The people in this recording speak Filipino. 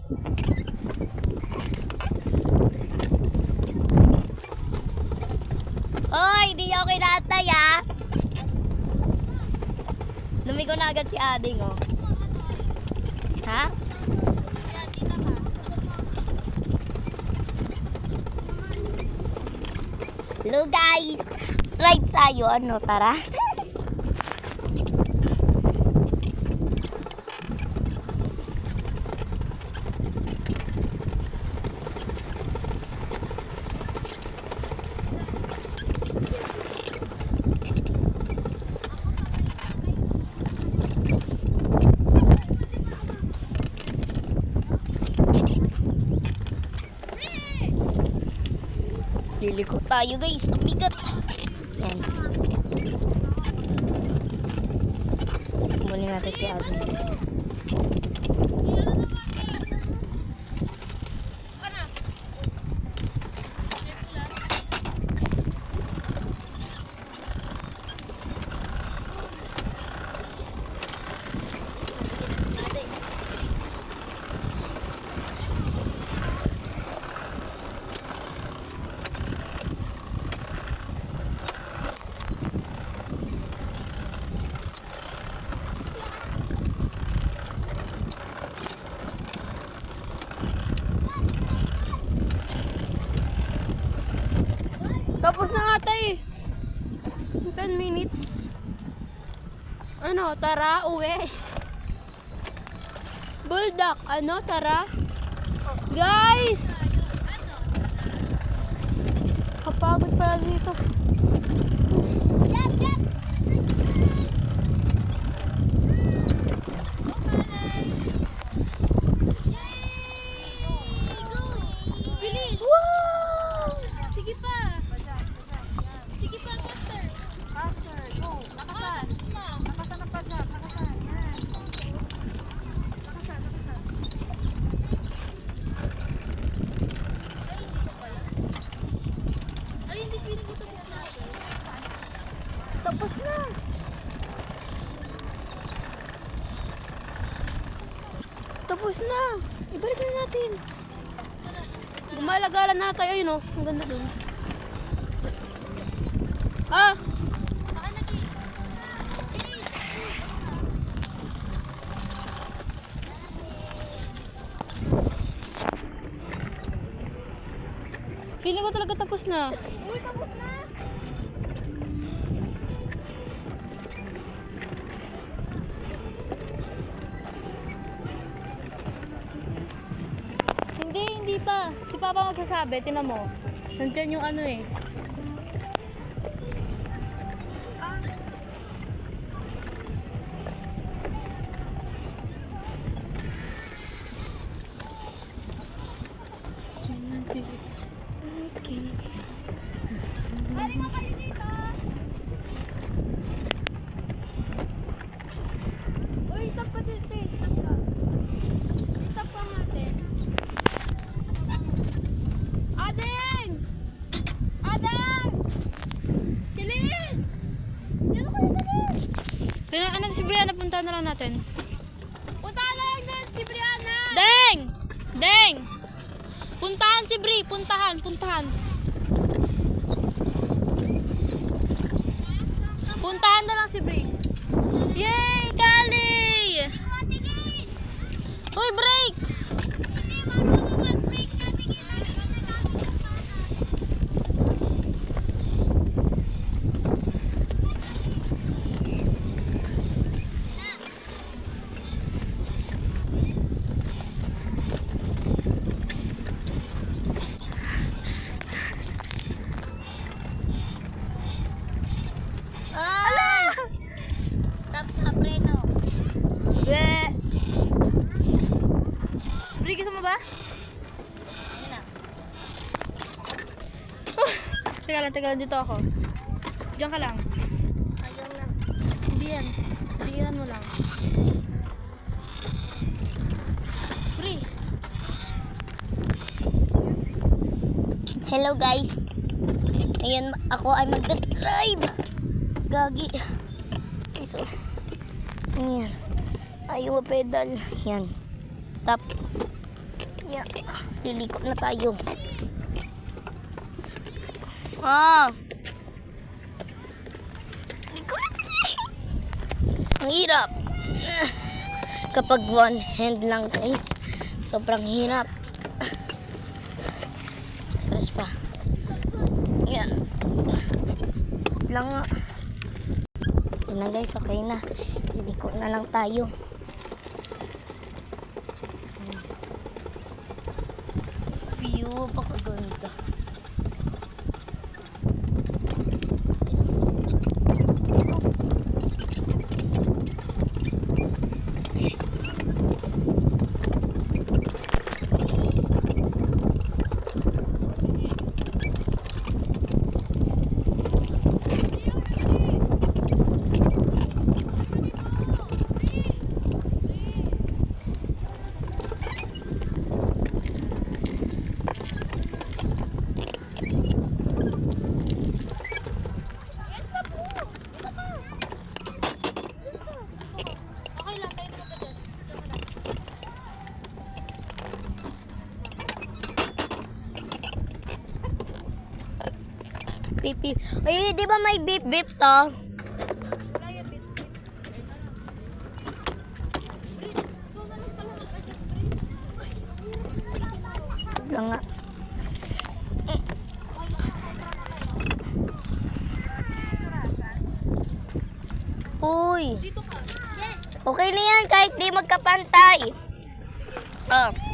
Hoy, di ako kinatay ah. Lumigo na agad si Ading oh. Ha? Hello guys! Ride sayo, ano, tara? Liliko tayo guys, ang bigat. Yan. Kumain natin si Ading guys. Tapos na nga tayo. 10 minutes. Ano, tara, uwi. Bulldog, ano, tara. Guys! Kapagod pala dito. Bilis! Wow! Sige pa! Sige pa, master! Faster, go. Lakasan. Lakasan na pa dyan. Lakasan. Yan. Lakasan, lakasan. Ay, hindi feeling ko tapos na ako. Tapos na. Tapos na. Ibalik na natin. Gumalagalan na tayo, yun oh. Ang ganda dun. Ah! Saka lagi. Bilis! Feeling ko talaga tapos na. Uy, tapos na! Hindi pa. Si Papa magsasabi, tinan mo. Nandyan yung ano eh. Pari nga kayo dito! Uy, stop ka dito eh. Stop ka. Stop ka nga ate. Ading! Ading! Silin! Dito kayo silin! Kaya anak si Brianna, punta na lang natin. Punta lang din si Brianna! Deng! Deng! Puntahan si Bri, puntahan. Puntahan na lang si Bri. Yay! Kali! Uy, break! Hindi marunong mag-break na tigilan. Stop ka, preno. Bre! Bri, gusto mo ba? Ayun na. Teka lang, dito ako. Diyan ka lang. Ayun na. Hindi yan. Tingnan mo lang. Bri! Hello guys. Ngayon ako ay mag-drive. Gagi. Okay, so, yan. Ayaw pedal. Yan. Stop. Yeah. Liliko na tayo. Ah. Liko na tayo. Ang hirap. Kapag one hand lang guys, sobrang hirap. Terus pa. Yeah. Lang nga. Yun na guys, okay na. Liliko na lang tayo. View, pakaganda. Okay lang, tayo mo ka dyan. Beep, beep. Ay, di ba may beep beep to? Wala yan, bit. Breathe. Ikaw na lang pala mag-adjust, breathe. Lang nga. Uy, Dito ka. Yes. okay na yan kahit di magkapantay. Oh.